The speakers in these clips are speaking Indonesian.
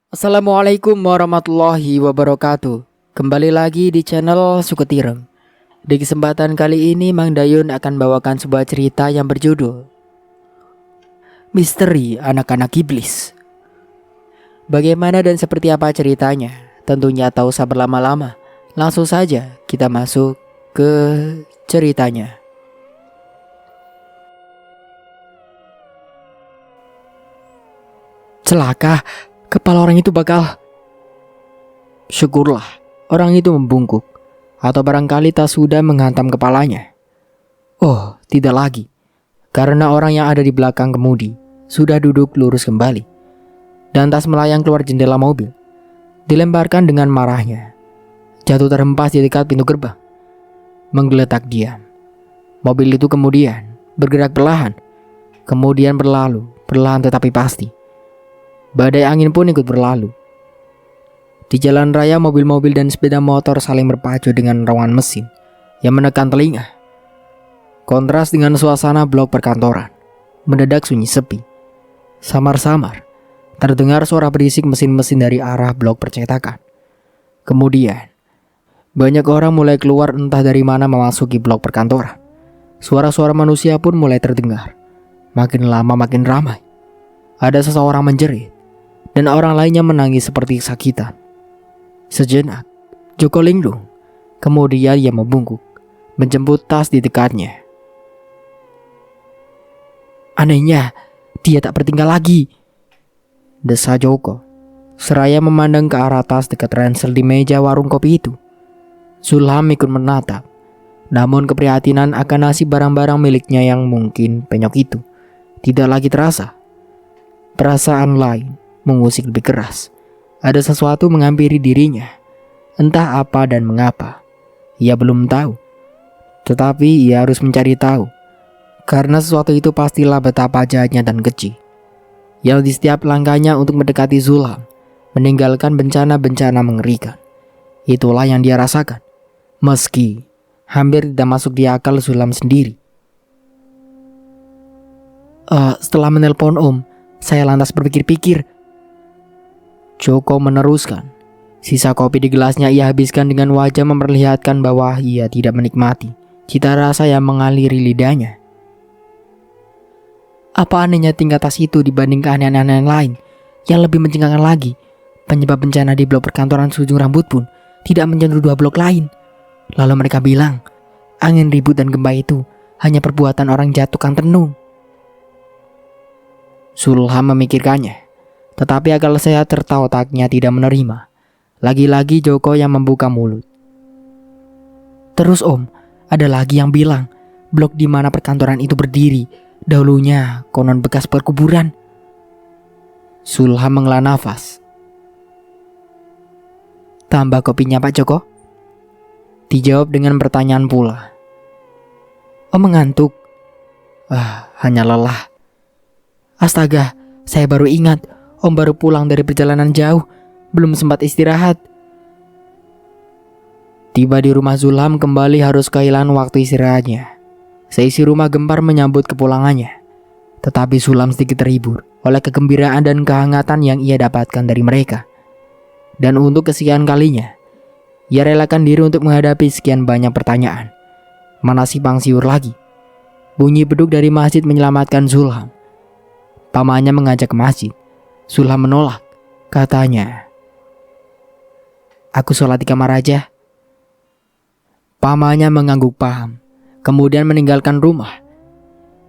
Assalamualaikum warahmatullahi wabarakatuh. Kembali lagi di channel Suketireng. Di kesempatan kali ini Mang Dayun akan bawakan sebuah cerita yang berjudul Misteri Anak-anak Iblis. Bagaimana dan seperti apa ceritanya? Tentunya tak usah berlama-lama. Langsung saja kita masuk ke ceritanya. Celaka, kepala orang itu bakal... Syukurlah, orang itu membungkuk. Atau barangkali tas sudah menghantam kepalanya. Oh, tidak lagi. Karena orang yang ada di belakang kemudi sudah duduk lurus kembali. Dan tas melayang keluar jendela mobil. Dilemparkan dengan marahnya. Jatuh terhempas di dekat pintu gerbang. Menggeletak diam. Mobil itu kemudian bergerak perlahan. Kemudian berlalu, perlahan tetapi pasti. Badai angin pun ikut berlalu. Di jalan raya mobil-mobil dan sepeda motor saling berpacu dengan raungan mesin yang menekan telinga. Kontras dengan suasana blok perkantoran. Mendadak sunyi sepi. Samar-samar terdengar suara berisik mesin-mesin dari arah blok percetakan. Kemudian banyak orang mulai keluar entah dari mana memasuki blok perkantoran. Suara-suara manusia pun mulai terdengar. Makin lama makin ramai. Ada seseorang menjerit dan orang lainnya menangis seperti kesakitan. Sejenak, Joko linglung. Kemudian ia membungkuk, menjemput tas di dekatnya. Anehnya, dia tak bertingkah lagi, desa Joko, seraya memandang ke arah tas dekat ransel di meja warung kopi itu. Zulham ikut menatap, namun keprihatinan akan nasib barang-barang miliknya yang mungkin penyok itu tidak lagi terasa. Perasaan lain mengusik lebih keras. Ada sesuatu menghampiri dirinya. Entah apa dan mengapa. Ia belum tahu. Tetapi ia harus mencari tahu. Karena sesuatu itu pastilah betapa jahatnya dan keji. Yang di setiap langkahnya untuk mendekati Zulham, meninggalkan bencana-bencana mengerikan. Itulah yang dia rasakan. Meski hampir tidak masuk di akal Zulham sendiri. Setelah menelpon Om, saya lantas berpikir-pikir. Joko meneruskan. Sisa kopi di gelasnya ia habiskan dengan wajah memperlihatkan bahwa ia tidak menikmati cita rasa yang mengaliri lidahnya. Apa anehnya tingkat tas itu dibanding keanehan-anehan lain yang lebih mencengangkan lagi. Penyebab bencana di blok perkantoran Sujung Rambut pun tidak menyentuh dua blok lain. Lalu mereka bilang, angin ribut dan gempa itu hanya perbuatan orang jatuh kang tenung. Zulham memikirkannya. Tetapi akal sehat serta otaknya tidak menerima. Lagi-lagi Joko yang membuka mulut. Terus Om, ada lagi yang bilang blok di mana perkantoran itu berdiri dahulunya konon bekas perkuburan. Zulham menghela nafas. Tambah kopinya Pak Joko? Dijawab dengan pertanyaan pula. Om mengantuk. Hanya lelah. Astaga, saya baru ingat. Om baru pulang dari perjalanan jauh, belum sempat istirahat. Tiba di rumah Zulham kembali harus kehilangan waktu istirahatnya. Seisi rumah gempar menyambut kepulangannya. Tetapi Zulham sedikit terhibur oleh kegembiraan dan kehangatan yang ia dapatkan dari mereka. Dan untuk kesekian kalinya, ia relakan diri untuk menghadapi sekian banyak pertanyaan. Mana simpang siur lagi. Bunyi beduk dari masjid menyelamatkan Zulham. Pamannya mengajak ke masjid. Zulham menolak. Katanya, aku sholat di kamar aja. Pamannya mengangguk paham. Kemudian meninggalkan rumah.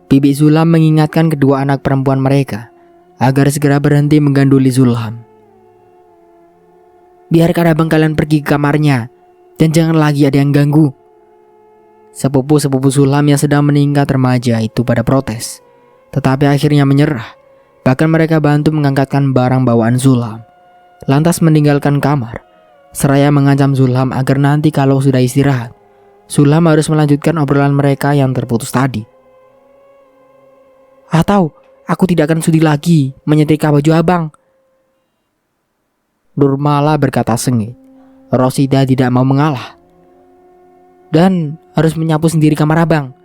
Bibi Zulham mengingatkan kedua anak perempuan mereka agar segera berhenti mengganduli Zulham. Biarkan abang kalian pergi ke kamarnya dan jangan lagi ada yang ganggu. Sepupu-sepupu Zulham yang sedang meningkat remaja itu pada protes. Tetapi akhirnya menyerah. Bahkan mereka bantu mengangkatkan barang bawaan Zulham. Lantas meninggalkan kamar. Seraya mengancam Zulham agar nanti kalau sudah istirahat, Zulham harus melanjutkan obrolan mereka yang terputus tadi. Atau aku tidak akan sudi lagi menyetrika baju abang. Nurmala berkata sengit. Rosida tidak mau mengalah. Dan harus menyapu sendiri kamar abang.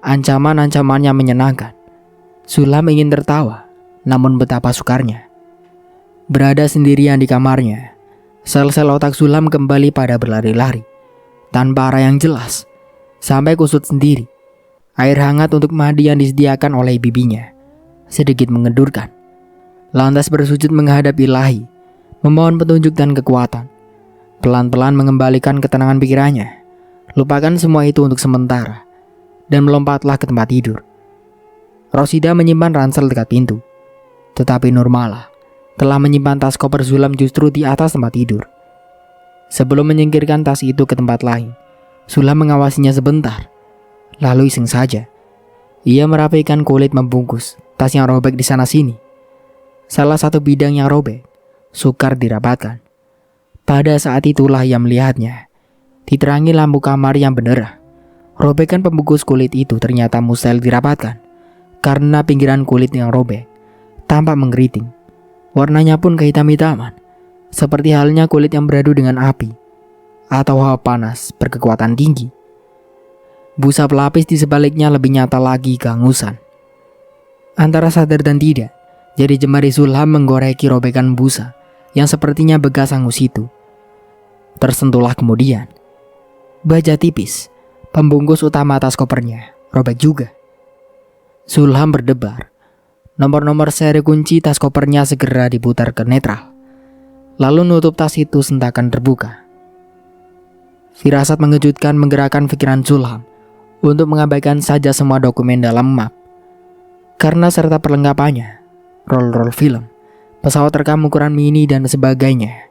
Ancaman-ancamannya menyenangkan. Zulham ingin tertawa, namun betapa sukarnya. Berada sendirian di kamarnya, sel-sel otak Sulam kembali pada berlari-lari, tanpa arah yang jelas, sampai kusut sendiri. Air hangat untuk mandi yang disediakan oleh bibinya sedikit mengedurkan. Lantas bersujud menghadap Ilahi, memohon petunjuk dan kekuatan. Pelan-pelan mengembalikan ketenangan pikirannya. Lupakan semua itu untuk sementara, dan melompatlah ke tempat tidur. Rosida menyimpan ransel dekat pintu, tetapi Nurmala telah menyimpan tas koper Sulam justru di atas tempat tidur. Sebelum menyingkirkan tas itu ke tempat lain, Sulam mengawasinya sebentar, lalu iseng saja. Ia merapikan kulit membungkus tas yang robek di sana-sini. Salah satu bidang yang robek sukar dirapatkan. Pada saat itulah ia melihatnya, diterangi lampu kamar yang benderang. Robekan pembungkus kulit itu ternyata mustahil dirapatkan, karena pinggiran kulit yang robek tampak mengkeriting. Warnanya pun kehitam-hitaman, seperti halnya kulit yang beradu dengan api atau hawa panas berkekuatan tinggi. Busa pelapis di sebaliknya lebih nyata lagi kehangusan. Antara sadar dan tidak, jari jemari Sulam menggoreki robekan busa yang sepertinya bekas hangus itu. Tersentuhlah kemudian. Baja tipis, pembungkus utama tas kopernya, robek juga. Sulam berdebar. Nomor-nomor seri kunci tas kopernya segera diputar ke netral. Lalu nutup tas itu sentakan terbuka. Firasat mengejutkan menggerakkan pikiran Sulam untuk mengabaikan saja semua dokumen dalam map. Karena serta perlengkapannya, roll-roll film, pesawat rekam ukuran mini dan sebagainya.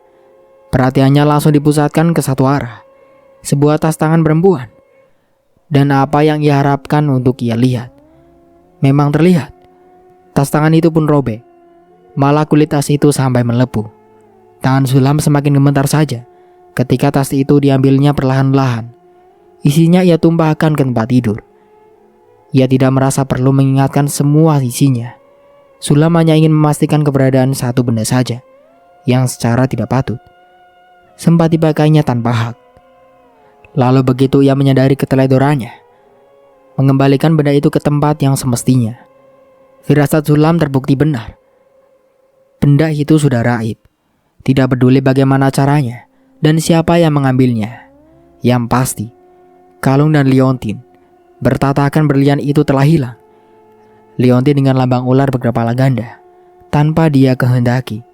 Perhatiannya langsung dipusatkan ke satu arah, sebuah tas tangan perempuan. Dan apa yang ia harapkan untuk ia lihat memang terlihat. Tas tangan itu pun robek, malah kulit tas itu sampai melepuh. Tangan Sulam semakin gemetar saja ketika tas itu diambilnya perlahan-lahan. Isinya ia tumpahkan ke tempat tidur. Ia tidak merasa perlu mengingatkan semua isinya. Sulam hanya ingin memastikan keberadaan satu benda saja yang secara tidak patut sempat dipakainya tanpa hak. Lalu begitu ia menyadari keteledorannya, mengembalikan benda itu ke tempat yang semestinya. Firasat Sulam terbukti benar. Benda itu sudah raib. Tidak peduli bagaimana caranya dan siapa yang mengambilnya. Yang pasti, kalung dan liontin bertatakan berlian itu telah hilang. Liontin dengan lambang ular berkepala ganda, tanpa dia kehendaki,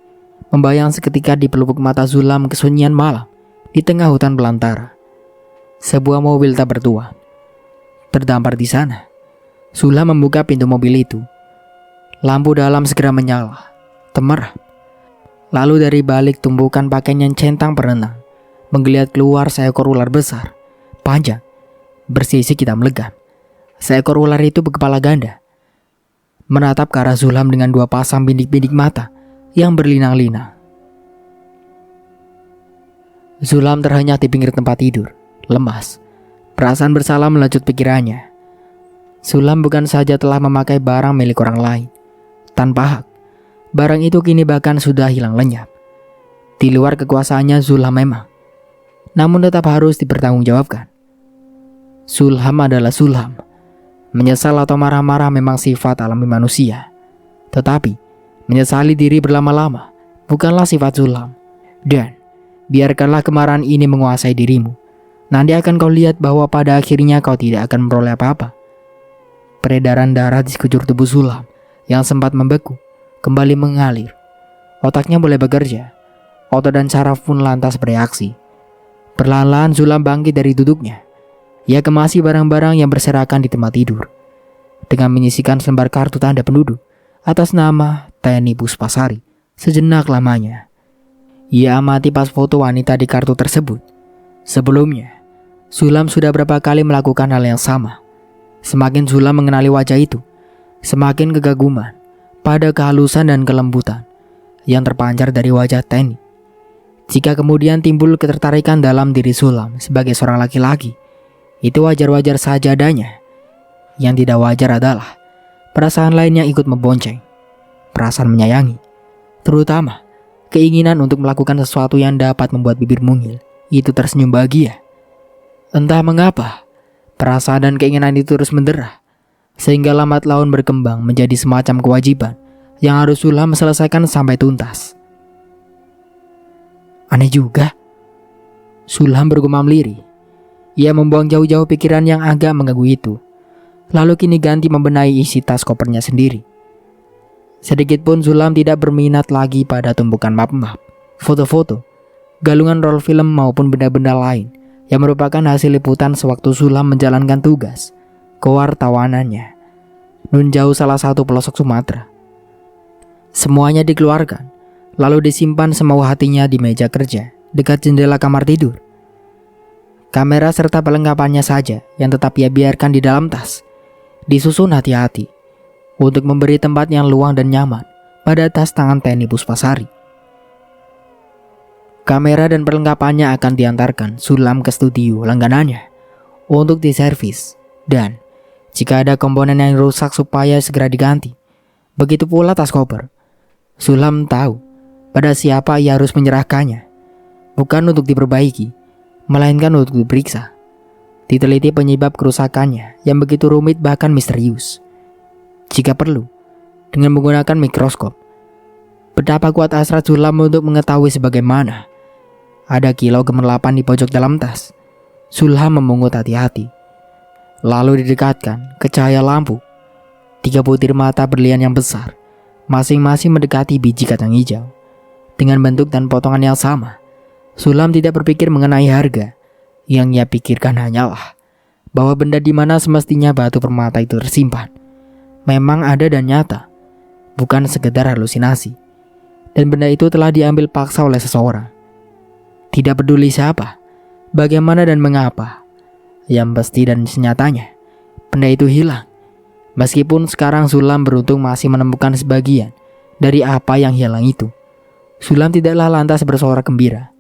membayang seketika di pelupuk mata Sulam kesunyian malam di tengah hutan belantara. Sebuah mobil tak bertuan terdampar di sana. Sulam membuka pintu mobil itu. Lampu dalam segera menyala, temerap. Lalu dari balik tumpukan pakaian yang centang berenang, menggeliat keluar seekor ular besar, panjang, bersisik hitam legam. Seekor ular itu berkepala ganda, menatap ke arah Sulam dengan dua pasang bintik-bintik mata yang berlinang-linang. Sulam terhenyak di pinggir tempat tidur, lemas. Perasaan bersalah melecut pikirannya. Sulam bukan saja telah memakai barang milik orang lain tanpa hak, barang itu kini bahkan sudah hilang lenyap. Di luar kekuasaannya Sulam memang, namun tetap harus dipertanggungjawabkan. Sulam adalah Sulam. Menyesal atau marah-marah memang sifat alami manusia, tetapi menyesali diri berlama-lama bukanlah sifat Sulam. Dan biarkanlah kemarahan ini menguasai dirimu. Nanti akan kau lihat bahwa pada akhirnya kau tidak akan memperoleh apa-apa. Peredaran darah di sekujur tubuh Sulam yang sempat membeku kembali mengalir. Otaknya mulai bekerja. Otot dan saraf pun lantas bereaksi. Perlahan-lahan Sulam bangkit dari duduknya. Ia kemasi barang-barang yang berserakan di tempat tidur dengan menyisikan selembar kartu tanda penduduk atas nama Teni Puspasari. Sejenak lamanya ia amati pas foto wanita di kartu tersebut. Sebelumnya Sulam sudah berapa kali melakukan hal yang sama. Semakin Sulam mengenali wajah itu, semakin kegaguman pada kehalusan dan kelembutan yang terpancar dari wajah Teni. Jika kemudian timbul ketertarikan dalam diri Sulam sebagai seorang laki-laki, itu wajar-wajar saja adanya. Yang tidak wajar adalah perasaan lainnya ikut membonceng. Perasaan menyayangi, terutama keinginan untuk melakukan sesuatu yang dapat membuat bibir mungil itu tersenyum bahagia. Entah mengapa, perasaan dan keinginan itu terus mendera, sehingga lambat laun berkembang menjadi semacam kewajiban yang harus Sulam selesaikan sampai tuntas. Aneh juga. Sulam bergumam lirih. Ia membuang jauh-jauh pikiran yang agak mengganggu itu. Lalu kini ganti membenahi isi tas kopernya sendiri. Sedikitpun Sulam tidak berminat lagi pada tumpukan map-map, foto-foto, galungan roll film maupun benda-benda lain yang merupakan hasil liputan sewaktu Sulam menjalankan tugas kewartawanannya nun jauh salah satu pelosok Sumatera. Semuanya dikeluarkan, lalu disimpan semau hatinya di meja kerja dekat jendela kamar tidur. Kamera serta perlengkapannya saja yang tetap ia biarkan di dalam tas, disusun hati-hati untuk memberi tempat yang luang dan nyaman pada tas tangan Teni Puspasari. Kamera dan perlengkapannya akan diantarkan Sulam ke studio langganannya untuk diservis, dan jika ada komponen yang rusak supaya segera diganti. Begitu pula tas koper. Sulam tahu pada siapa ia harus menyerahkannya, bukan untuk diperbaiki, melainkan untuk diperiksa, diteliti penyebab kerusakannya yang begitu rumit bahkan misterius. Jika perlu, dengan menggunakan mikroskop. Betapa kuat hasrat Sulam untuk mengetahui sebagaimana. Ada kilo gemerlapan di pojok dalam tas. Sulam memungut hati-hati. Lalu didekatkan ke cahaya lampu. 3 butir mata berlian yang besar, masing-masing mendekati biji kacang hijau. Dengan bentuk dan potongan yang sama. Sulam tidak berpikir mengenai harga. Yang ia pikirkan hanyalah bahwa benda di mana semestinya batu permata itu tersimpan memang ada dan nyata, bukan sekedar halusinasi. Dan benda itu telah diambil paksa oleh seseorang. Tidak peduli siapa, bagaimana dan mengapa. Yang pasti dan senyatanya, benda itu hilang. Meskipun sekarang Sulam beruntung masih menemukan sebagian dari apa yang hilang itu. Sulam tidaklah lantas bersorak gembira.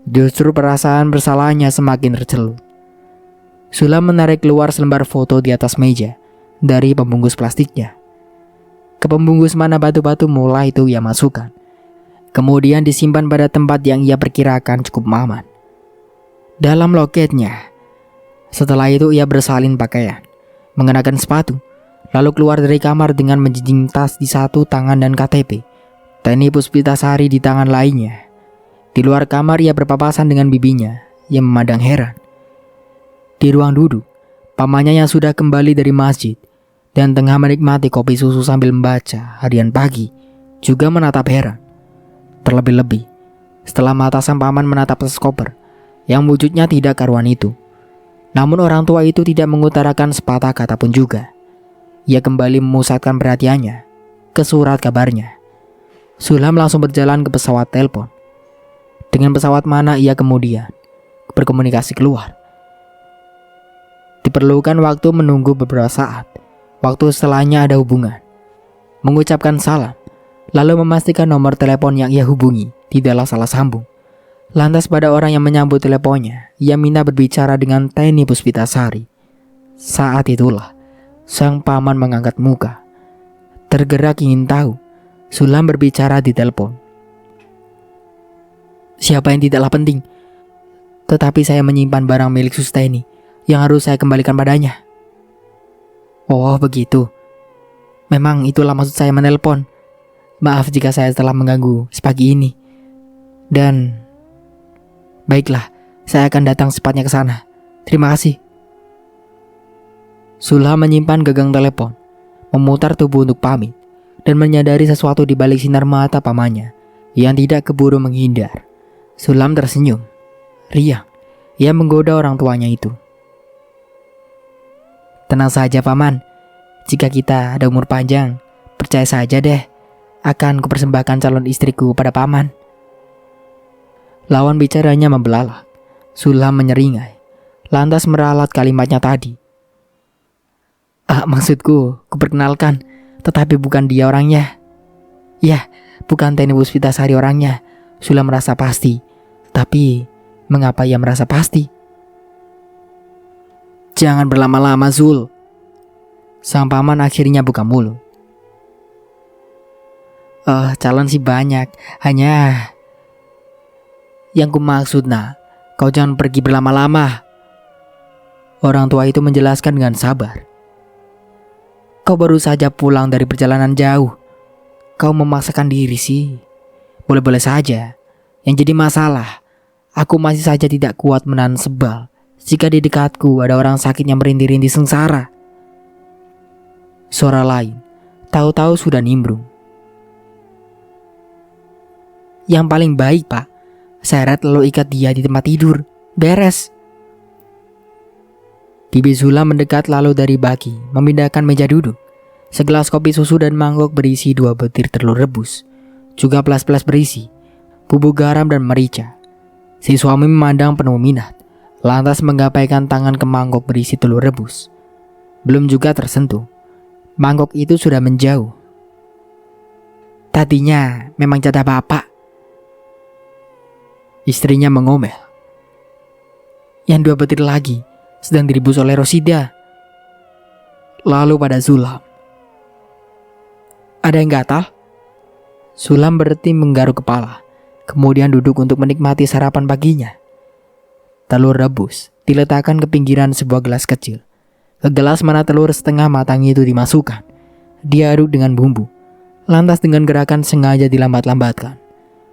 Justru perasaan bersalahnya semakin tercelut. Sulam menarik keluar selembar foto di atas meja dari pembungkus plastiknya. Ke pembungkus mana batu-batu mulai itu ia masukkan. Kemudian disimpan pada tempat yang ia perkirakan cukup aman, dalam loketnya. Setelah itu ia bersalin pakaian, mengenakan sepatu, lalu keluar dari kamar dengan menjinjing tas di satu tangan dan KTP Teni Puspitasari di tangan lainnya. Di luar kamar ia berpapasan dengan bibinya yang memandang heran. Di ruang duduk, pamannya yang sudah kembali dari masjid dan tengah menikmati kopi susu sambil membaca harian pagi juga menatap heran. Terlebih-lebih setelah mata sang paman menatap tas koper yang wujudnya tidak karuan itu. Namun orang tua itu tidak mengutarakan sepatah kata pun juga. Ia kembali memusatkan perhatiannya ke surat kabarnya. Sulam langsung berjalan ke pesawat telepon. Dengan pesawat mana ia kemudian berkomunikasi keluar. Diperlukan waktu menunggu beberapa saat. Waktu setelahnya ada hubungan. Mengucapkan salam, lalu memastikan nomor telepon yang ia hubungi tidaklah salah sambung. Lantas pada orang yang menyambut teleponnya, ia minta berbicara dengan Teni Puspitasari. Saat itulah sang paman mengangkat muka. Tergerak ingin tahu. Sulam berbicara di telepon. Siapa yang tidaklah penting, tetapi saya menyimpan barang milik Susteni yang harus saya kembalikan padanya. Oh begitu. Memang itulah maksud saya menelpon. Maaf jika saya telah mengganggu sepagi ini. Dan baiklah, saya akan datang secepatnya ke sana. Terima kasih. Sulam menyimpan gagang telepon, memutar tubuh untuk pamit, dan menyadari sesuatu di balik sinar mata pamannya yang tidak keburu menghindar. Sulam tersenyum. Riang, ia menggoda orang tuanya itu. Tenang saja paman, jika kita ada umur panjang, percaya saja deh, akan kupersembahkan calon istriku pada paman. Lawan bicaranya membelalak. Sulam menyeringai, lantas meralat kalimatnya tadi. Maksudku, kuperkenalkan, tetapi bukan dia orangnya. Ya, bukan Teni Puspitasari orangnya. Sulam merasa pasti. Tapi, mengapa ia merasa pasti? Jangan berlama-lama, Zul. Sang paman akhirnya buka mulut. Calon sih banyak. Hanya yang ku maksud kau jangan pergi berlama-lama. Orang tua itu menjelaskan dengan sabar. Kau baru saja pulang dari perjalanan jauh. Kau memaksakan diri sih. Boleh-boleh saja. Yang jadi masalah, aku masih saja tidak kuat menahan sebal jika di dekatku ada orang sakit yang merintih-rintih sengsara. Suara lain, tahu-tahu sudah nimbrung. Yang paling baik, Pak, seret lalu ikat dia di tempat tidur. Beres. Bibi Zula mendekat lalu dari baki, memindahkan meja duduk. Segelas kopi susu dan mangkok berisi 2 butir telur rebus. Juga pelas-pelas berisi bubuk garam dan merica. Si suami memandang penuh minat, lantas menggapaikan tangan ke mangkok berisi telur rebus. Belum juga tersentuh, mangkok itu sudah menjauh. Tadinya memang jatah bapak. Istrinya mengomel. Yang 2 butir lagi sedang direbus oleh Rosida. Lalu pada Zulam. Ada yang gatal? Sulam berhenti menggaruk kepala, kemudian duduk untuk menikmati sarapan paginya. Telur rebus diletakkan ke pinggiran sebuah gelas kecil. Ke gelas mana telur setengah matang itu dimasukkan. Diaduk dengan bumbu. Lantas dengan gerakan sengaja dilambat-lambatkan.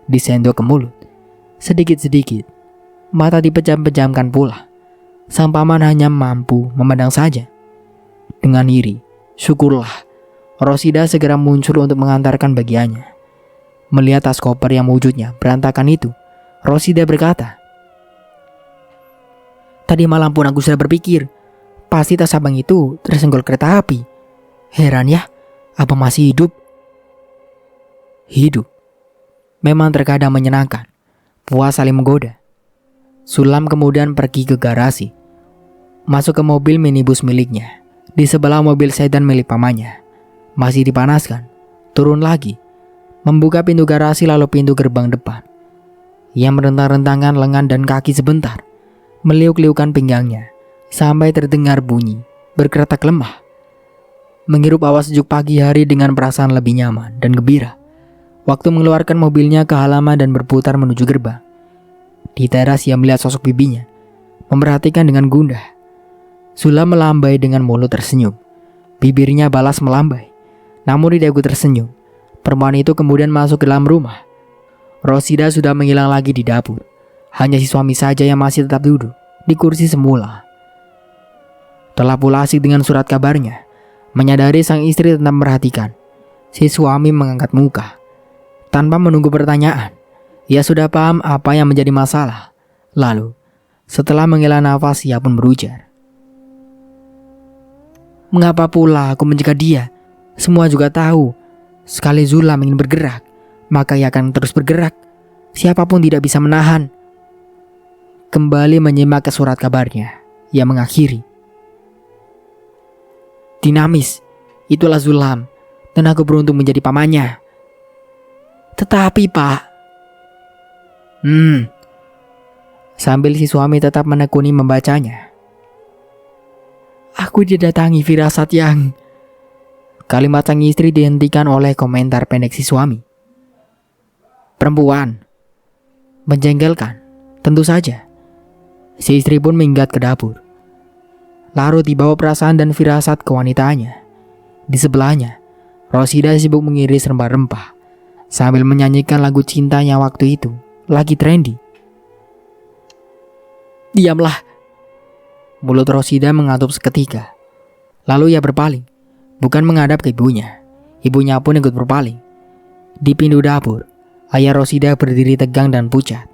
Disendok ke mulut. Sedikit-sedikit. Mata dipejam-pejamkan pula. Sang paman hanya mampu memandang saja. Dengan iri, syukurlah, Rosida segera muncul untuk mengantarkan bagiannya. Melihat tas koper yang wujudnya berantakan itu, Rosida berkata, "Tadi malam pun aku sudah berpikir, pasti tas abang itu tersenggol kereta api. Heran ya, abang masih hidup." Hidup memang terkadang menyenangkan, puas saling menggoda. Sulam kemudian pergi ke garasi, masuk ke mobil minibus miliknya. Di sebelah mobil sedan milik pamannya, masih dipanaskan. Turun lagi, membuka pintu garasi lalu pintu gerbang depan. Ia merentang-rentangkan lengan dan kaki sebentar, meliuk-liukan pinggangnya, sampai terdengar bunyi bergeretak lemah. Menghirup hawa sejuk pagi hari dengan perasaan lebih nyaman dan gembira. Waktu mengeluarkan mobilnya ke halaman dan berputar menuju gerbang. Di teras ia melihat sosok bibinya, memperhatikan dengan gundah. Sulam melambai dengan mulut tersenyum. Bibirnya balas melambai, namun di dagu tersenyum. Perempuan itu kemudian masuk ke dalam rumah. Rosida sudah menghilang lagi di dapur. Hanya si suami saja yang masih tetap duduk di kursi semula. Telah pula asik dengan surat kabarnya. Menyadari sang istri tetap memperhatikan, si suami mengangkat muka. Tanpa menunggu pertanyaan, ia sudah paham apa yang menjadi masalah. Lalu, setelah menghela nafas, ia pun berujar, "Mengapa pula aku mencegah dia? Semua juga tahu, sekali Zulam ingin bergerak, maka ia akan terus bergerak. Siapapun tidak bisa menahan." Kembali menyimak ke surat kabarnya, ia mengakhiri, "Dinamis, itulah Zulam, dan aku beruntung menjadi pamannya. Tetapi Pak..." Sambil si suami tetap menekuni membacanya. "Aku didatangi firasat yang..." Kalimat sang istri dihentikan oleh komentar pendek si suami. "Perempuan." Menjengkelkan, tentu saja. Si istri pun minggat ke dapur. Larut dibawa perasaan dan firasat kewanitaannya. Di sebelahnya, Rosida sibuk mengiris rempah-rempah sambil menyanyikan lagu cintanya waktu itu, lagi trendy. "Diamlah." Mulut Rosida mengatup seketika. Lalu ia berpaling, bukan menghadap ke ibunya. Ibunya pun ikut berpaling. Di pintu dapur, ayah Rosida berdiri tegang dan pucat.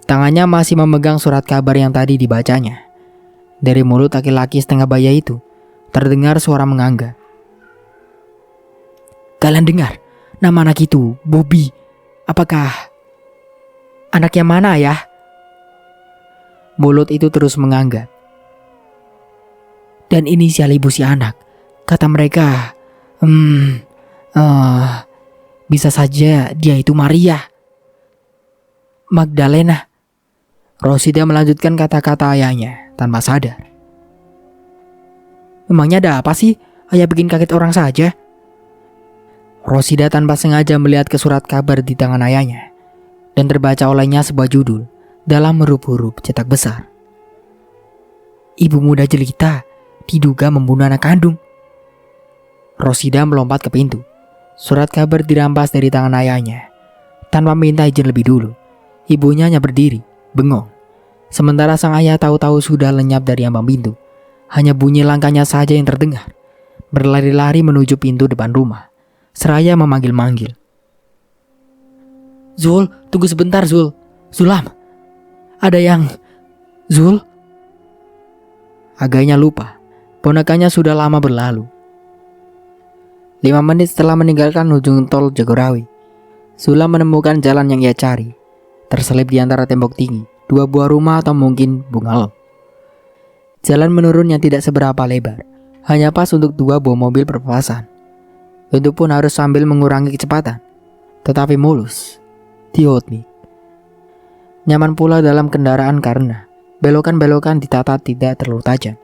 Tangannya masih memegang surat kabar yang tadi dibacanya. Dari mulut laki-laki setengah baya itu, terdengar suara menganga. "Kalian dengar nama anak itu, Bobby? Apakah anak yang mana ya?" Mulut itu terus menganggap. "Dan inisial ibu si anak, kata mereka, bisa saja dia itu Maria Magdalena." Rosida melanjutkan kata-kata ayahnya tanpa sadar. "Memangnya ada apa sih? Ayah bikin kaget orang saja." Rosida tanpa sengaja melihat ke surat kabar di tangan ayahnya, dan terbaca olehnya sebuah judul dalam huruf-huruf cetak besar. "Ibu muda jelita diduga membunuh anak kandung." Rosida melompat ke pintu. Surat kabar dirampas dari tangan ayahnya tanpa minta izin lebih dulu. Ibunya hanya berdiri, bengong. Sementara sang ayah tahu-tahu sudah lenyap dari ambang pintu. Hanya bunyi langkahnya saja yang terdengar. Berlari-lari menuju pintu depan rumah. Seraya memanggil-manggil. Zul, tunggu sebentar Zul. Sulam, ada yang... Zul? Agaknya lupa, ponakannya sudah lama berlalu. 5 menit setelah meninggalkan ujung tol Jagorawi, Sulam menemukan jalan yang ia cari. Terselip di antara tembok tinggi, 2 buah rumah atau mungkin bungalow. Jalan menurun yang tidak seberapa lebar, hanya pas untuk 2 buah mobil berpapasan. Itu pun harus sambil mengurangi kecepatan, tetapi mulus. Diotnik. Nyaman pula dalam kendaraan karena belokan-belokan ditata tidak terlalu tajam.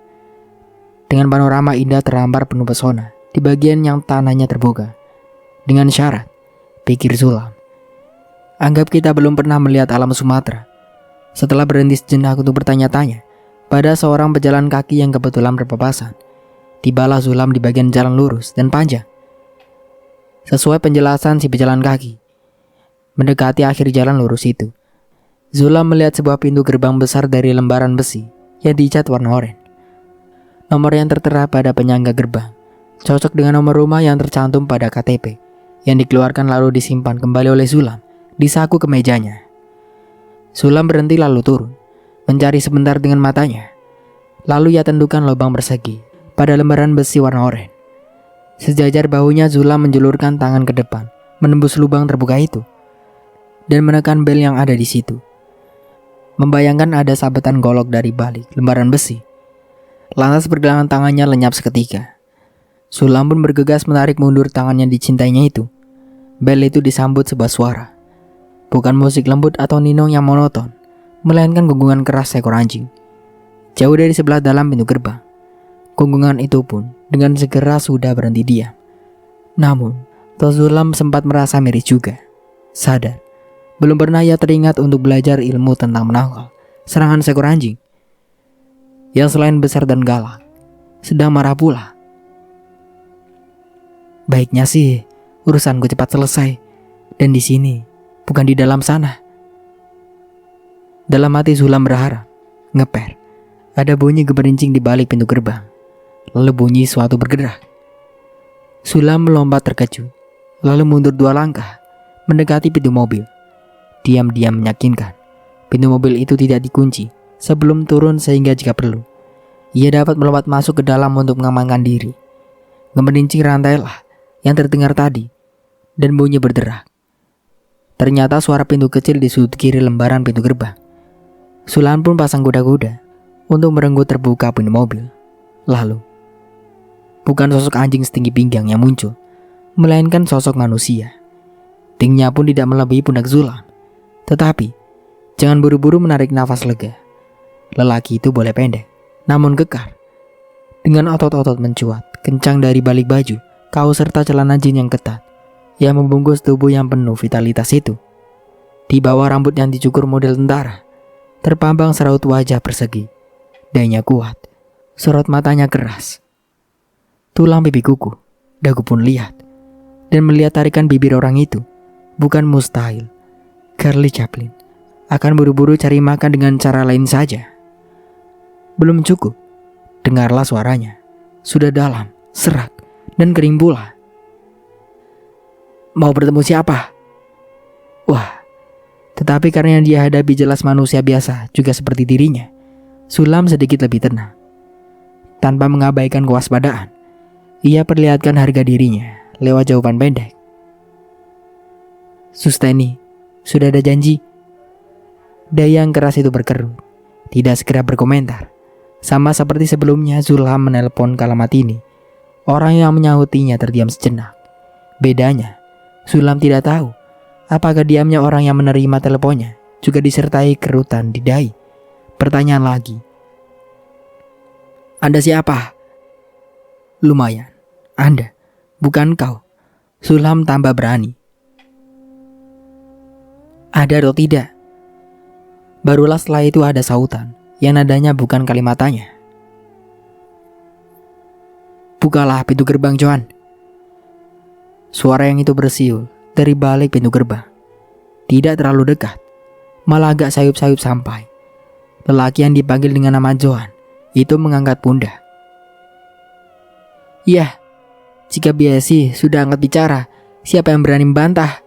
Dengan panorama indah terhampar penuh pesona di bagian yang tanahnya terbuka. Dengan syarat, pikir Sulam, anggap kita belum pernah melihat alam Sumatera. Setelah berhenti sejenak untuk bertanya-tanya pada seorang pejalan kaki yang kebetulan berpapasan, tibalah Sulam di bagian jalan lurus dan panjang. Sesuai penjelasan si pejalan kaki, mendekati akhir jalan lurus itu, Sulam melihat sebuah pintu gerbang besar dari lembaran besi yang dicat warna oranye. Nomor yang tertera pada penyangga gerbang cocok dengan nomor rumah yang tercantum pada KTP yang dikeluarkan lalu disimpan kembali oleh Sulam di saku kemejanya. Sulam berhenti lalu turun, mencari sebentar dengan matanya. Lalu ia tentukan lubang persegi pada lembaran besi warna oranye. Sejajar bahunya Sulam menjulurkan tangan ke depan, menembus lubang terbuka itu, dan menekan bel yang ada di situ. Membayangkan ada sabetan golok dari balik lembaran besi. Lantas pergelangan tangannya lenyap seketika. Sulam pun bergegas menarik mundur tangannya dicintainya itu. Bel itu disambut sebuah suara. Bukan musik lembut atau ninong yang monoton, melainkan gunggungan keras seekor anjing. Jauh dari sebelah dalam pintu gerbang. Gunggungan itu pun dengan segera sudah berhenti diam. Namun, Sulam sempat merasa miris juga. Sadar, belum pernah ia teringat untuk belajar ilmu tentang menangkal serangan seekor anjing yang selain besar dan galak, sedang marah pula. Baiknya sih urusanku cepat selesai, dan di sini, bukan di dalam sana. Dalam hati Sulam berharap. Ngeper, ada bunyi geberincing di balik pintu gerbang. Lalu bunyi suatu bergerak. Sulam melompat terkejut, lalu mundur 2 langkah, mendekati pintu mobil. Diam-diam meyakinkan pintu mobil itu tidak dikunci sebelum turun sehingga jika perlu, ia dapat melompat masuk ke dalam untuk mengamankan diri. Geberincing rantailah yang terdengar tadi, dan bunyi berderak. Ternyata suara pintu kecil di sudut kiri lembaran pintu gerbang. Sulam pun pasang kuda-kuda untuk merenggut terbuka pintu mobil. Lalu, bukan sosok anjing setinggi pinggang yang muncul, melainkan sosok manusia. Tingginya pun tidak melebihi pundak Sulam. Tetapi, jangan buru-buru menarik nafas lega. Lelaki itu boleh pendek, namun kekar. Dengan otot-otot mencuat, kencang dari balik baju, kaos serta celana jin yang ketat, yang membungkus tubuh yang penuh vitalitas itu. Di bawah rambut yang dicukur model tentara, terpampang seraut wajah persegi. Dayanya kuat, sorot matanya keras. Tulang pipi kuku, dagu pun lihat. Dan melihat tarikan bibir orang itu, bukan mustahil Charlie Chaplin akan buru-buru cari makan dengan cara lain saja. Belum cukup, dengarlah suaranya. Sudah dalam, serak, dan kering pula. Mau bertemu siapa? Wah, tetapi karena dia hadapi jelas manusia biasa juga seperti dirinya, Sulam sedikit lebih tenang. Tanpa mengabaikan kewaspadaan, ia perlihatkan harga dirinya lewat jawaban pendek. Susteni, sudah ada janji. Daya yang keras itu berkerut, tidak segera berkomentar. Sama seperti sebelumnya Sulam menelpon Kalamatini, orang yang menyahutinya terdiam sejenak. Bedanya, Sulam tidak tahu apakah diamnya orang yang menerima teleponnya juga disertai kerutan di dahi. Pertanyaan lagi. Anda siapa? Lumayan, Anda, bukan kau. Sulam tambah berani. Ada atau tidak? Barulah setelah itu ada sautan yang nadanya bukan kalimatnya. Bukalah pintu gerbang, Joan. Suara yang itu bersiul dari balik pintu gerbang. Tidak terlalu dekat, malah agak sayup-sayup sampai. Lelaki yang dipanggil dengan nama Johan itu mengangkat pundak. "Iya, jika Biasi sudah angkat bicara, siapa yang berani membantah?"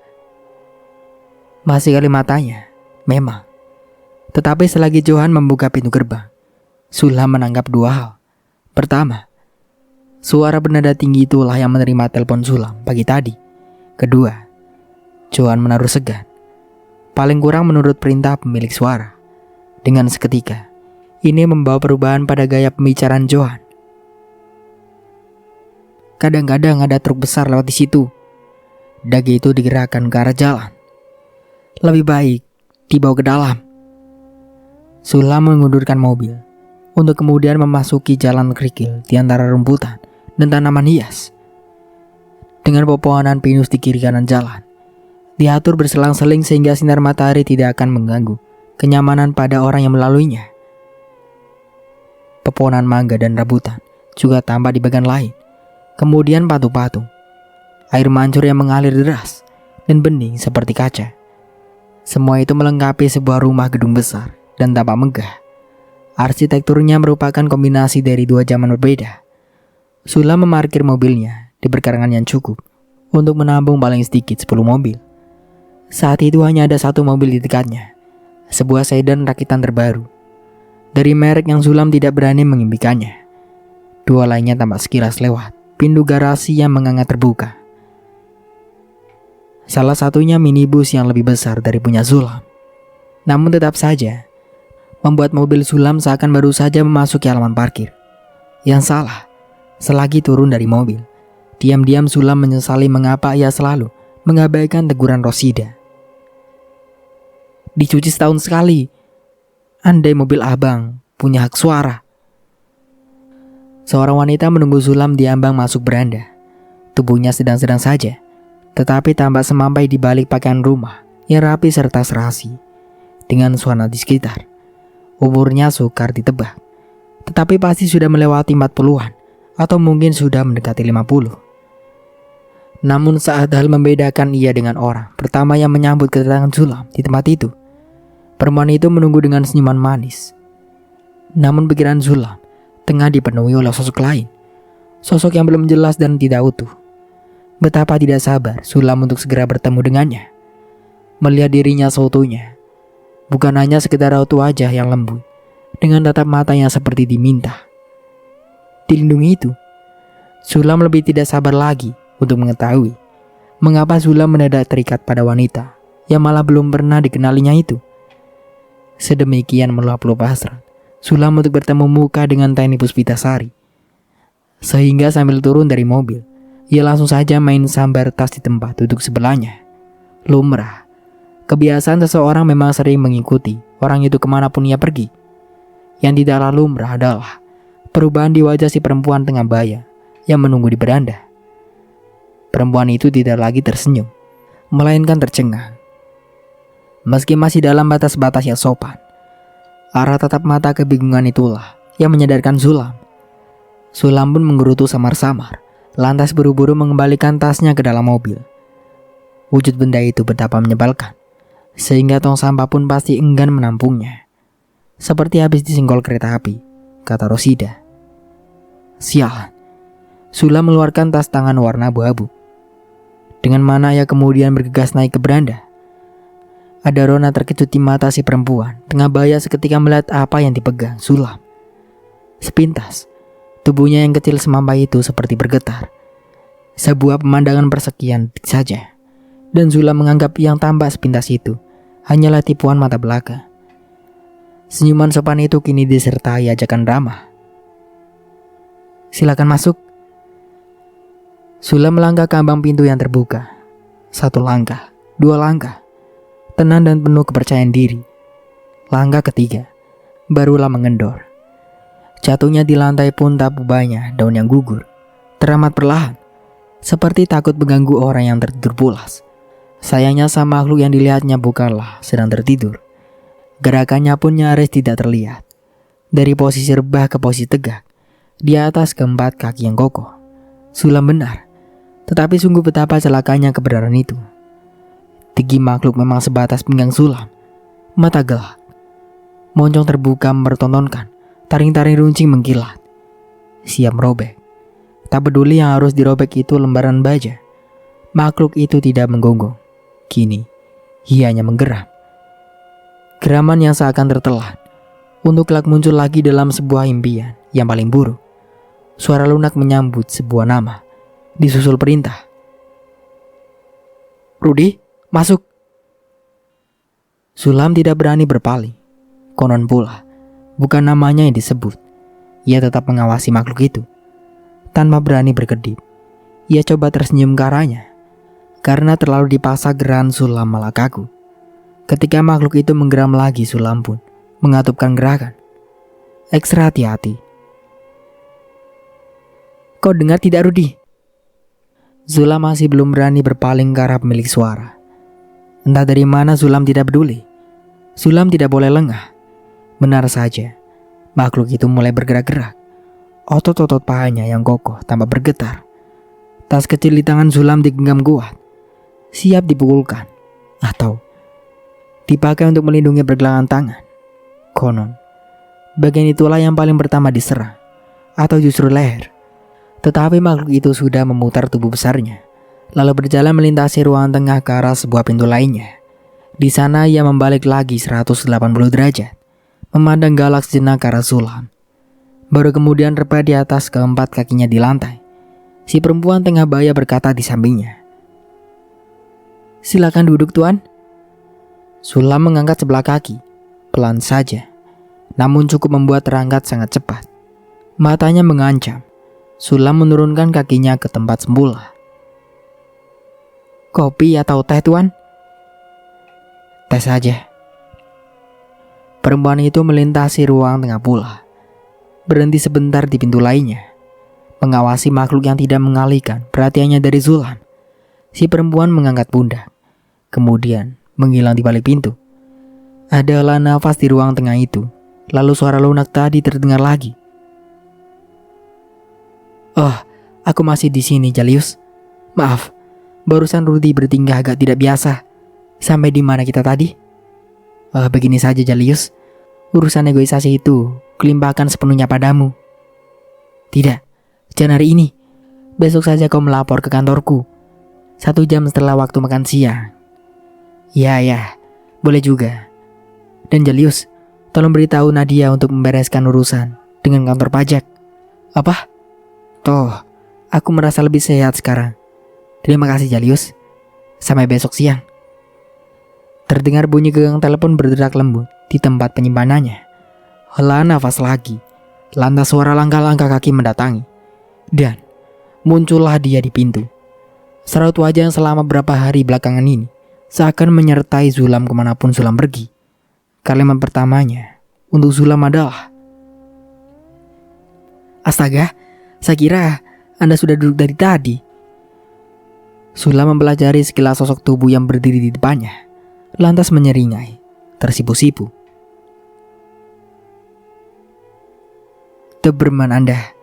Masih kalimatnya, memang. Tetapi selagi Johan membuka pintu gerbang, Sulam menangkap dua hal. Pertama, suara bernada tinggi itulah yang menerima telepon Sulam pagi tadi. Kedua, Johan menaruh segan. Paling kurang menurut perintah pemilik suara. Dengan seketika, ini membawa perubahan pada gaya pembicaraan Johan. "Kadang-kadang ada truk besar lewat di situ." Dage itu digerakkan ke arah jalan. "Lebih baik dibawa ke dalam." Sulam mengundurkan mobil untuk kemudian memasuki jalan kerikil di antara rumputan dan tanaman hias. Dengan pepohonan pinus di kiri kanan jalan, diatur berselang-seling sehingga sinar matahari tidak akan mengganggu kenyamanan pada orang yang melaluinya. Pepohonan mangga dan rambutan juga tampak di bagian lain. Kemudian patung-patung, air mancur yang mengalir deras, dan bening seperti kaca. Semua itu melengkapi sebuah rumah gedung besar dan tampak megah. Arsitekturnya merupakan kombinasi dari dua zaman berbeda. Sulam memarkir mobilnya di perkarangan yang cukup untuk menampung paling sedikit 10 mobil. Saat itu hanya ada satu mobil di dekatnya, sebuah sedan rakitan terbaru, dari merek yang Sulam tidak berani mengimpikannya. Dua lainnya tampak sekilas lewat pintu garasi yang menganga terbuka. Salah satunya minibus yang lebih besar dari punya Sulam. Namun tetap saja, membuat mobil Sulam seakan baru saja memasuki halaman parkir. Yang salah, selagi turun dari mobil, diam-diam Sulam menyesali mengapa ia selalu mengabaikan teguran Rosida. "Dicuci setahun sekali. Andai mobil abang punya hak suara." Seorang wanita menunggu Sulam di ambang masuk beranda. Tubuhnya sedang-sedang saja, tetapi tampak semampai di balik pakaian rumah yang rapi serta serasi. Dengan suara di sekitar, umurnya sukar ditebak, tetapi pasti sudah melewati 40-an atau mungkin sudah mendekati 50. Namun saat hal membedakan ia dengan orang pertama yang menyambut kedatangan Sulam di tempat itu, perempuan itu menunggu dengan senyuman manis. Namun pikiran Sulam tengah dipenuhi oleh sosok lain, sosok yang belum jelas dan tidak utuh. Betapa tidak sabar Sulam untuk segera bertemu dengannya, melihat dirinya seutuhnya. Bukan hanya sekedar raut wajah yang lembut, dengan tatap mata yang seperti diminta. Dilindungi itu, Sulam lebih tidak sabar lagi untuk mengetahui mengapa Sulam mendadak terikat pada wanita yang malah belum pernah dikenalinya itu. Sedemikian meluap-luap hasrat Sulam untuk bertemu muka dengan Tani Puspitasari, sehingga sambil turun dari mobil, ia langsung saja main sambar tas di tempat duduk sebelahnya. Lumrah, kebiasaan seseorang memang sering mengikuti orang itu kemanapun ia pergi. Yang tidaklah lumrah adalah perubahan di wajah si perempuan tengah baya yang menunggu di beranda. Perempuan itu tidak lagi tersenyum, melainkan tercengang. Meski masih dalam batas-batas yang sopan, arah tatap mata kebingungan itulah yang menyadarkan Sulam. Sulam pun menggerutu samar-samar, lantas buru-buru mengembalikan tasnya ke dalam mobil. Wujud benda itu betapa menyebalkan, sehingga tong sampah pun pasti enggan menampungnya. Seperti habis disenggol kereta api, kata Rosida. Sialan. Sulam mengeluarkan tas tangan warna abu-abu. Dengan mana ia kemudian bergegas naik ke beranda. Ada rona terkejut di mata si perempuan, tengah baya seketika melihat apa yang dipegang Sulam. Sepintas, tubuhnya yang kecil semampai itu seperti bergetar. Sebuah pemandangan persekian detik saja, dan Sulam menganggap yang tampak sepintas itu hanyalah tipuan mata belaka. Senyuman sopan itu kini disertai ajakan ramah. Silakan masuk. Sulam melangkah ke ambang pintu yang terbuka. Satu langkah, dua langkah, tenang dan penuh kepercayaan diri. Langkah ketiga, barulah mengendor. Jatuhnya di lantai pun tak banyak daun yang gugur, teramat perlahan, seperti takut mengganggu orang yang tertidur pulas. Sayangnya sang makhluk yang dilihatnya bukanlah sedang tertidur. Gerakannya pun nyaris tidak terlihat. Dari posisi rebah ke posisi tegak, di atas keempat kaki yang kokoh. Sulam benar, tetapi sungguh betapa celakanya kebenaran itu. Tinggi makhluk memang sebatas pinggang Sulam, Mata gelap, moncong terbuka mempertontonkan, taring-taring runcing mengkilat. Siap merobek. Tak peduli yang harus dirobek itu lembaran baja. Makhluk itu tidak menggonggong. Kini, ia hanya menggeram. Geraman yang seakan tertelan, untuk kelak muncul lagi dalam sebuah impian yang paling buruk. Suara lunak menyambut sebuah nama, disusul perintah. Rudi, masuk. Sulam tidak berani berpaling. Konon pula, bukan namanya yang disebut. Ia tetap mengawasi makhluk itu. Tanpa berani berkedip, ia coba tersenyum ke arahnya. Karena terlalu dipaksa gerakan Sulam malah kaku. Ketika makhluk itu menggeram lagi, Sulam pun mengatupkan gerakan. Ekstra hati-hati. Kau dengar tidak, Rudi? Sulam masih belum berani berpaling ke arah pemilik suara. Entah dari mana Sulam tidak peduli. Sulam tidak boleh lengah. Benar saja, makhluk itu mulai bergerak-gerak. Otot-otot pahanya yang kokoh tampak bergetar. Tas kecil di tangan Sulam digenggam kuat, siap dipukulkan atau dipakai untuk melindungi pergelangan tangan. Konon, bagian itulah yang paling pertama diserang, atau justru leher. Tetapi makhluk itu sudah memutar tubuh besarnya, lalu berjalan melintasi ruang tengah ke arah sebuah pintu lainnya. Di sana ia membalik lagi 180 derajat, memandang galak sejenak ke arah Sulam. Baru kemudian reba di atas keempat kakinya di lantai. Si perempuan tengah baya berkata di sampingnya, "Silakan duduk, Tuan." Sulam mengangkat sebelah kaki, pelan saja, namun cukup membuat terangkat sangat cepat. Matanya mengancam. Sulam menurunkan kakinya ke tempat semula. "Kopi atau teh, Tuan?" "Teh saja." Perempuan itu melintasi ruang tengah pula, berhenti sebentar di pintu lainnya, mengawasi makhluk yang tidak mengalihkan perhatiannya dari Sulam. Si perempuan mengangkat pundak, kemudian menghilang di balik pintu. Ada helaan nafas di ruang tengah itu, lalu suara lunak tadi terdengar lagi. "Oh, aku masih di sini, Jalius. Maaf, barusan Rudi bertingkah agak tidak biasa. Sampai di mana kita tadi?" Begini saja, Jalius. Urusan negosiasi itu kulimpahkan sepenuhnya padamu." "Tidak, jangan hari ini. Besok saja kau melapor ke kantorku. 1 jam setelah waktu makan siang." Ya, boleh juga. Dan Jalius, tolong beritahu Nadia untuk membereskan urusan dengan kantor pajak." "Apa?" "Toh, aku merasa lebih sehat sekarang. Terima kasih, Jalius. Sampai besok siang." Terdengar bunyi genggam telepon berderak lembut di tempat penyimpanannya. Hela nafas lagi, lantas suara langkah-langkah kaki mendatangi. Dan muncullah dia di pintu. Seraut wajah yang selama beberapa hari belakangan ini seakan menyertai Sulam kemanapun Sulam pergi. Kalimat pertamanya untuk Sulam adalah, "Astaga, saya kira Anda sudah duduk dari tadi." Sulam mempelajari sekilas sosok tubuh yang berdiri di depannya, lantas menyeringai, tersipu-sipu. "Doberman Anda,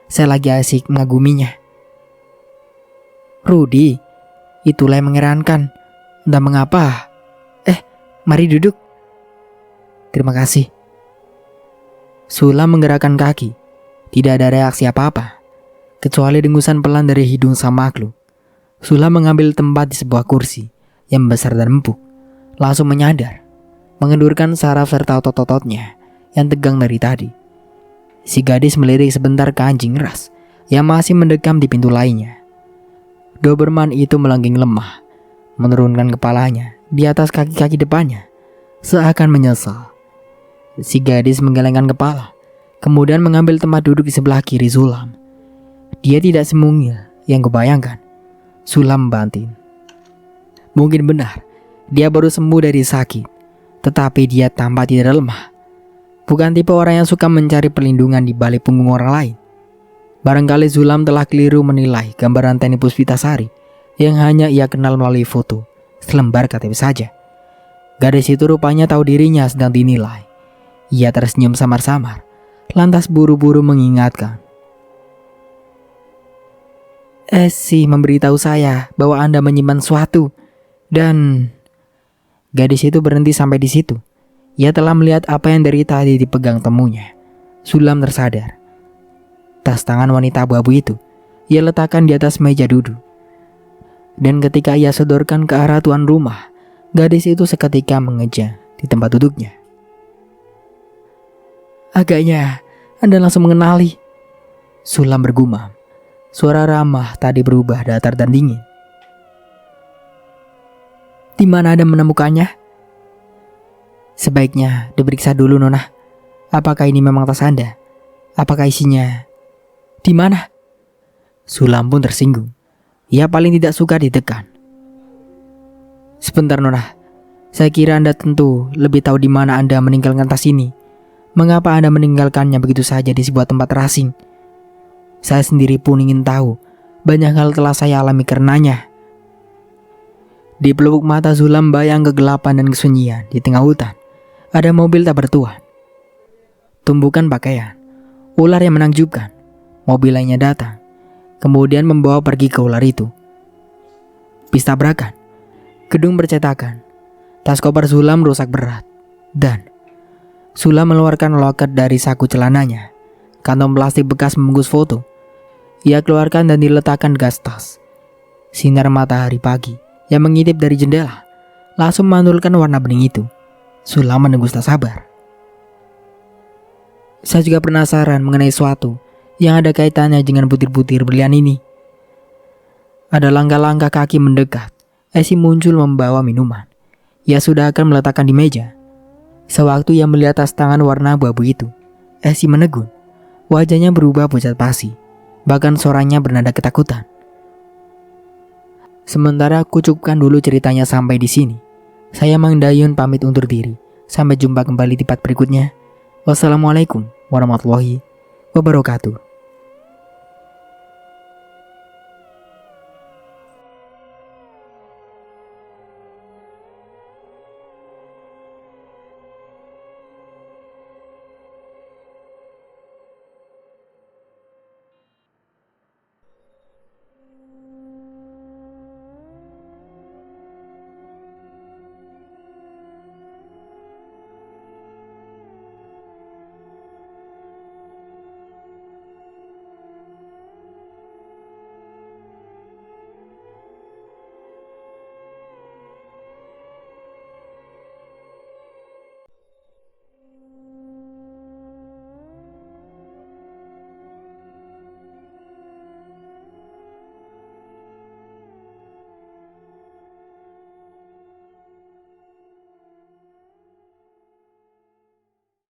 saya lagi asik mengaguminya." "Rudi, itulah yang mengerankan. Entah mengapa. Mari duduk." "Terima kasih." Sulam menggerakkan kaki. Tidak ada reaksi apa-apa, kecuali dengusan pelan dari hidung sang makhluk. Sulam mengambil tempat di sebuah kursi yang besar dan empuk, langsung menyadar, mengendurkan saraf serta otot-ototnya yang tegang dari tadi. Si gadis melirik sebentar ke anjing ras yang masih mendekam di pintu lainnya. Doberman itu melengking lemah, menurunkan kepalanya di atas kaki-kaki depannya, seakan menyesal. Si gadis menggelengkan kepala, kemudian mengambil tempat duduk di sebelah kiri Sulam. Dia tidak semungil yang kubayangkan. Sulam banting. Mungkin benar, dia baru sembuh dari sakit, tetapi dia tampak tidak lemah. Bukan tipe orang yang suka mencari perlindungan di balik punggung orang lain. Barangkali Sulam telah keliru menilai gambaran Teni Puspitasari yang hanya ia kenal melalui foto selembar KTP saja. Gadis itu rupanya tahu dirinya sedang dinilai. Ia tersenyum samar-samar, lantas buru-buru mengingatkan. "Si memberitahu saya bahwa Anda menyimpan sesuatu. Dan..." Gadis itu berhenti sampai di situ, Ia telah melihat apa yang dari tadi dipegang temunya. Sulam tersadar. Tas tangan wanita abu-abu itu ia letakkan di atas meja duduk. Dan ketika ia sodorkan ke arah tuan rumah, gadis itu seketika mengeja di tempat duduknya. Agaknya Anda langsung mengenali. Sulam bergumam. Suara ramah tadi berubah datar dan dingin. Di mana Anda menemukannya? Sebaiknya diperiksa dulu, Nona. Apakah ini memang tas Anda? Apakah isinya? Di mana? Sulam pun tersinggung. Ia paling tidak suka ditekan. Sebentar, Nona. Saya kira Anda tentu lebih tahu di mana Anda meninggalkan tas ini. Mengapa Anda meninggalkannya begitu saja di sebuah tempat terasing? Saya sendiri pun ingin tahu. Banyak hal telah saya alami karenanya. Di pelupuk mata Sulam bayang kegelapan dan kesunyian di tengah hutan. Ada mobil tak bertuan. Tumbukan pakaian. Ular yang menakjubkan. Mobil lainnya datang. Kemudian membawa pergi ke ular itu. Bis tabrakan. Gedung percetakan. Tas koper Sulam rusak berat. Dan Sulam mengeluarkan loket dari saku celananya. Kantong plastik bekas membungkus foto. Ia keluarkan dan diletakkan di gas tas. Sinar matahari pagi yang mengintip dari jendela langsung memantulkan warna bening itu. Sulam menembus tak sabar. Saya juga penasaran mengenai suatu yang ada kaitannya dengan butir-butir berlian ini. Ada langkah-langkah kaki mendekat. Esi muncul membawa minuman. Ia sudah akan meletakkan di meja. Sewaktu ia melihat tas tangan warna abu-abu itu, Esi menegun. Wajahnya berubah pucat pasi. Bahkan suaranya bernada ketakutan. Sementara aku cukupkan dulu ceritanya sampai di sini. Saya Mang Dayun pamit undur diri. Sampai jumpa kembali di part berikutnya. Wassalamualaikum warahmatullahi wabarakatuh.